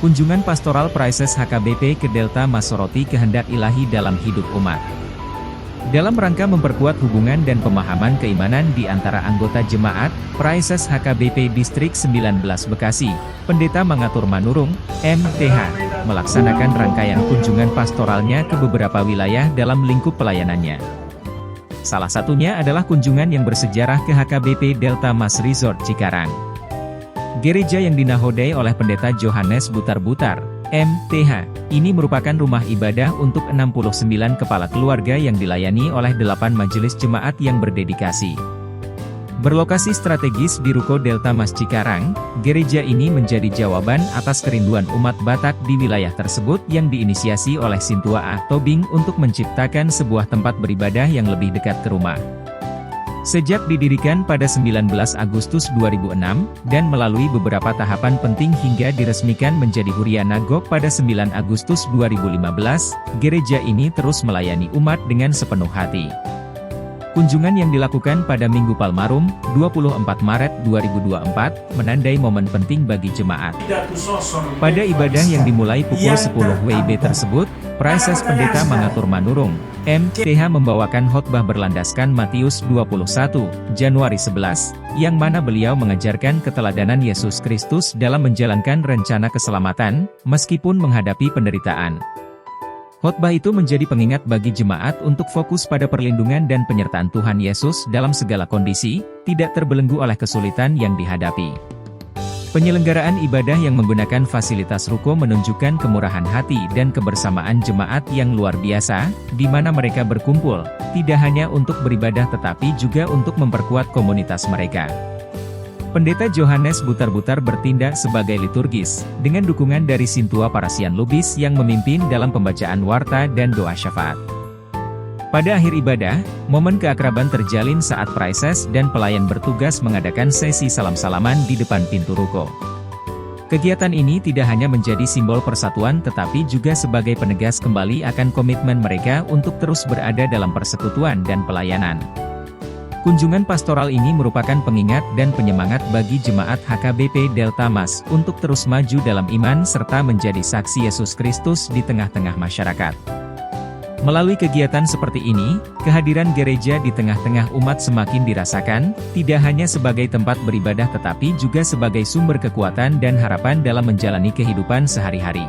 Kunjungan pastoral Prices HKBP ke Delta Masoroti kehendak ilahi dalam hidup umat. Dalam rangka memperkuat hubungan dan pemahaman keimanan di antara anggota jemaat, Prices HKBP Distrik 19 Bekasi, Pendeta Mangatur Manurung, MTH, melaksanakan rangkaian kunjungan pastoralnya ke beberapa wilayah dalam lingkup pelayanannya. Salah satunya adalah kunjungan yang bersejarah ke HKBP Delta Mas Resort Cikarang. Gereja yang dinahodai oleh Pendeta Johannes Butar-Butar, MTH, ini merupakan rumah ibadah untuk 69 kepala keluarga yang dilayani oleh 8 majelis jemaat yang berdedikasi. Berlokasi strategis di Ruko Delta Mas Cikarang, gereja ini menjadi jawaban atas kerinduan umat Batak di wilayah tersebut yang diinisiasi oleh Sintua A. Tobing untuk menciptakan sebuah tempat beribadah yang lebih dekat ke rumah. Sejak didirikan pada 19 Agustus 2006, dan melalui beberapa tahapan penting hingga diresmikan menjadi Hurian Nagok pada 9 Agustus 2015, gereja ini terus melayani umat dengan sepenuh hati. Kunjungan yang dilakukan pada Minggu Palmarum, 24 Maret 2024, menandai momen penting bagi jemaat. Pada ibadah yang dimulai pukul 10 WIB tersebut, Prices Pendeta Mangatur Manurung, MTH membawakan khotbah berlandaskan Matius 21, Januari 11, yang mana beliau mengajarkan keteladanan Yesus Kristus dalam menjalankan rencana keselamatan, meskipun menghadapi penderitaan. Khotbah itu menjadi pengingat bagi jemaat untuk fokus pada perlindungan dan penyertaan Tuhan Yesus dalam segala kondisi, tidak terbelenggu oleh kesulitan yang dihadapi. Penyelenggaraan ibadah yang menggunakan fasilitas ruko menunjukkan kemurahan hati dan kebersamaan jemaat yang luar biasa, di mana mereka berkumpul, tidak hanya untuk beribadah tetapi juga untuk memperkuat komunitas mereka. Pendeta Johannes Butar-Butar bertindak sebagai liturgis, dengan dukungan dari Sintua Parasian Lubis yang memimpin dalam pembacaan warta dan doa syafaat. Pada akhir ibadah, momen keakraban terjalin saat Prices dan pelayan bertugas mengadakan sesi salam-salaman di depan pintu ruko. Kegiatan ini tidak hanya menjadi simbol persatuan tetapi juga sebagai penegas kembali akan komitmen mereka untuk terus berada dalam persekutuan dan pelayanan. Kunjungan pastoral ini merupakan pengingat dan penyemangat bagi jemaat HKBP Delta Mas untuk terus maju dalam iman serta menjadi saksi Yesus Kristus di tengah-tengah masyarakat. Melalui kegiatan seperti ini, kehadiran gereja di tengah-tengah umat semakin dirasakan, tidak hanya sebagai tempat beribadah tetapi juga sebagai sumber kekuatan dan harapan dalam menjalani kehidupan sehari-hari.